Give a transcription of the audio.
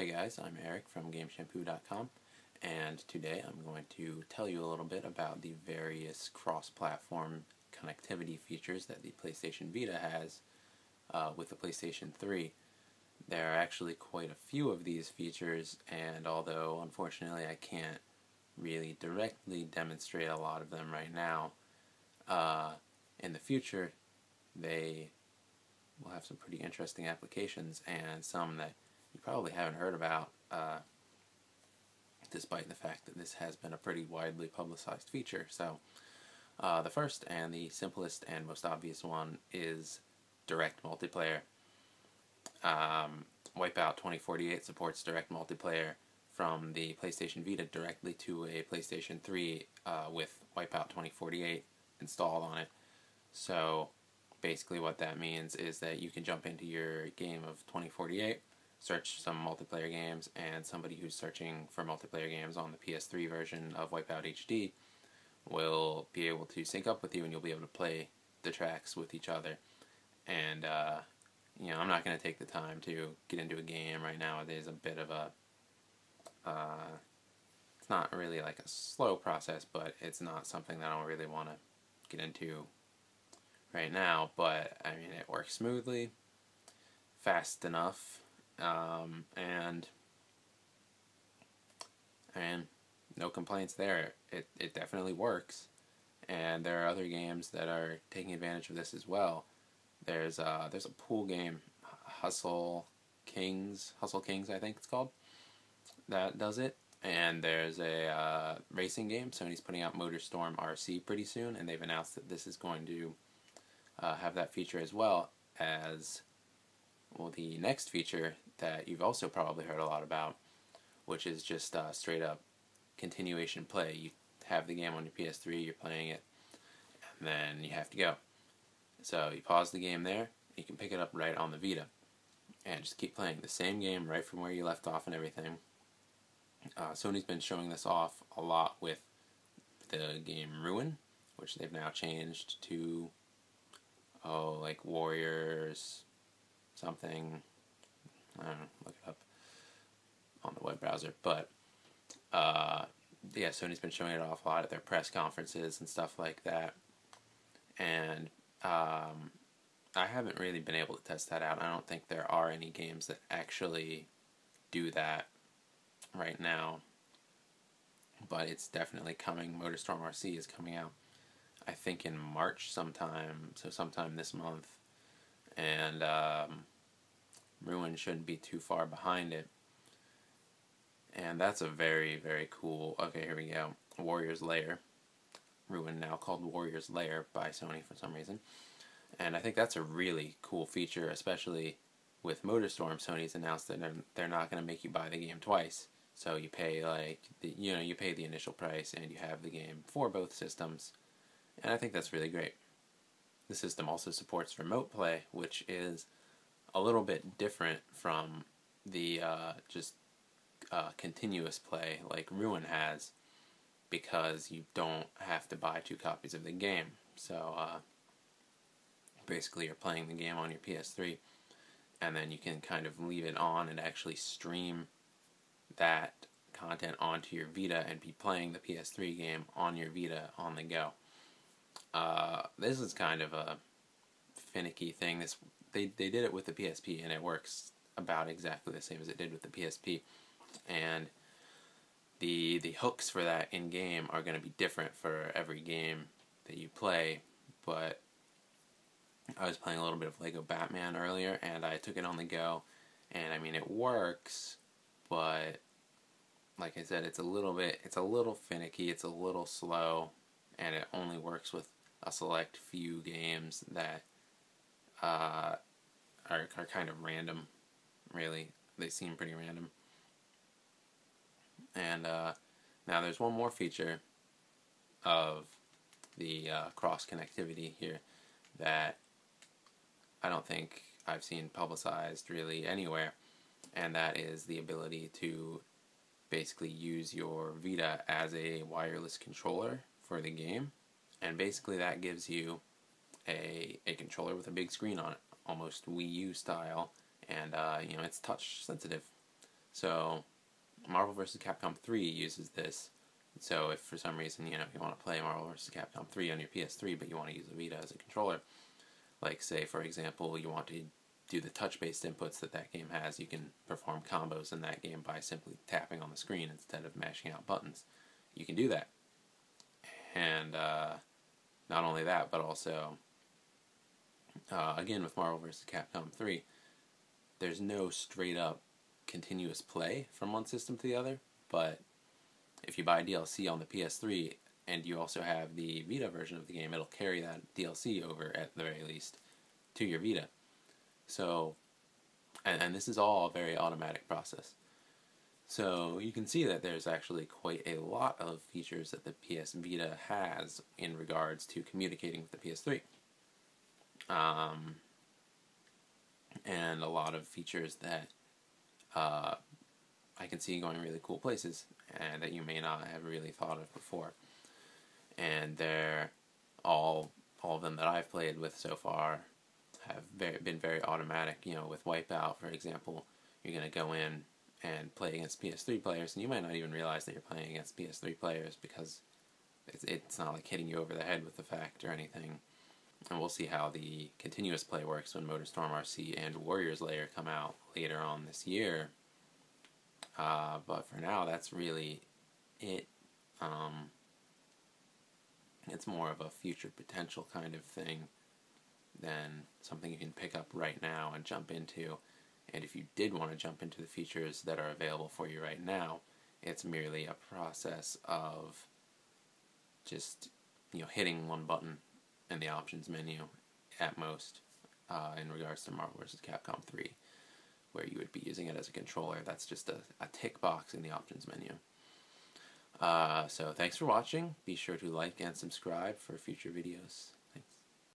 Hey guys, I'm Eric from GameShampoo.com, and today I'm going to tell you a little bit about the various cross-platform connectivity features that the PlayStation Vita has with the PlayStation 3. There are actually quite a few of these features, and although unfortunately I can't really directly demonstrate a lot of them right now, in the future they will have some pretty interesting applications and some that you probably haven't heard about, despite the fact that this has been a pretty widely publicized feature. So the first and the simplest and most obvious one is direct multiplayer. Wipeout 2048 supports direct multiplayer from the PlayStation Vita directly to a PlayStation 3 with Wipeout 2048 installed on it. So basically what that means is that you can jump into your game of 2048, search some multiplayer games, and somebody who's searching for multiplayer games on the PS3 version of Wipeout HD will be able to sync up with you, and you'll be able to play the tracks with each other. And I'm not going to take the time to get into a game right now. There's a bit of a it's not really like a slow process, but it's not something that I don't really want to get into right now. But I mean, it works smoothly, fast enough, and no complaints there. It definitely works, and there are other games that are taking advantage of this as well. There's a pool game, Hustle Kings, I think it's called, that does it. And there's a racing game. Sony's putting out MotorStorm RC pretty soon, and they've announced that this is going to have that feature, as well as, well, the next feature that you've also probably heard a lot about, which is just straight up continuation play. You have the game on your PS3, you're playing it, and then you have to go. So you pause the game there, you can pick it up right on the Vita, and just keep playing the same game right from where you left off and everything. Sony's been showing this off a lot with the game Ruin, which they've now changed to, like Warriors something. I don't know, look it up on the web browser. But yeah, Sony's been showing it off a lot at their press conferences and stuff like that. And I haven't really been able to test that out. I don't think there are any games that actually do that right now, but it's definitely coming. MotorStorm RC is coming out, I think, in March sometime, so sometime this month, and Ruin shouldn't be too far behind it. And that's a very, very cool, okay, here we go, Warrior's Lair. Ruin now called Warrior's Lair by Sony for some reason. And I think that's a really cool feature, especially with MotorStorm. Sony's announced that they're not going to make you buy the game twice. So you pay you pay the initial price and you have the game for both systems. And I think that's really great. The system also supports remote play, which is a little bit different from the continuous play like Ruin has, because you don't have to buy 2 copies of the game. So basically you're playing the game on your PS3, and then you can kind of leave it on and actually stream that content onto your Vita and be playing the PS3 game on your Vita on the go. This is kind of a finicky thing. They did it with the PSP, and it works about exactly the same as it did with the PSP. And the hooks for that in-game are going to be different for every game that you play. But I was playing a little bit of Lego Batman earlier, and I took it on the go, and I mean, it works, but like I said, it's a little finicky, it's a little slow, and it only works with a select few games that are kind of random, really. They seem pretty random. And now there's one more feature of the cross connectivity here that I don't think I've seen publicized really anywhere, and that is the ability to basically use your Vita as a wireless controller for the game. And basically that gives you a controller with a big screen on it, almost Wii U style, and it's touch sensitive. So Marvel vs. Capcom 3 uses this. So if for some reason, you want to play Marvel vs. Capcom 3 on your PS3, but you want to use a Vita as a controller, like say for example you want to do the touch-based inputs that game has, you can perform combos in that game by simply tapping on the screen instead of mashing out buttons. You can do that. And not only that, but also, again with Marvel vs. Capcom 3, there's no straight-up continuous play from one system to the other, but if you buy DLC on the PS3 and you also have the Vita version of the game, it'll carry that DLC over at the very least to your Vita. So, and this is all a very automatic process. So you can see that there's actually quite a lot of features that the PS Vita has in regards to communicating with the PS3. And a lot of features that I can see going really cool places and that you may not have really thought of before. And they're all of them that I've played with so far have been very automatic. With Wipeout, for example, you're going to go in and play against PS3 players, and you might not even realize that you're playing against PS3 players because it's not like hitting you over the head with the fact or anything. And we'll see how the continuous play works when MotorStorm RC and Warriors Lair come out later on this year. But for now, that's really it. It's more of a future potential kind of thing than something you can pick up right now and jump into. And if you did want to jump into the features that are available for you right now, it's merely a process of just hitting one button in the options menu at most, in regards to Marvel vs. Capcom 3, where you would be using it as a controller. That's just a tick box in the options menu. So thanks for watching. Be sure to like and subscribe for future videos.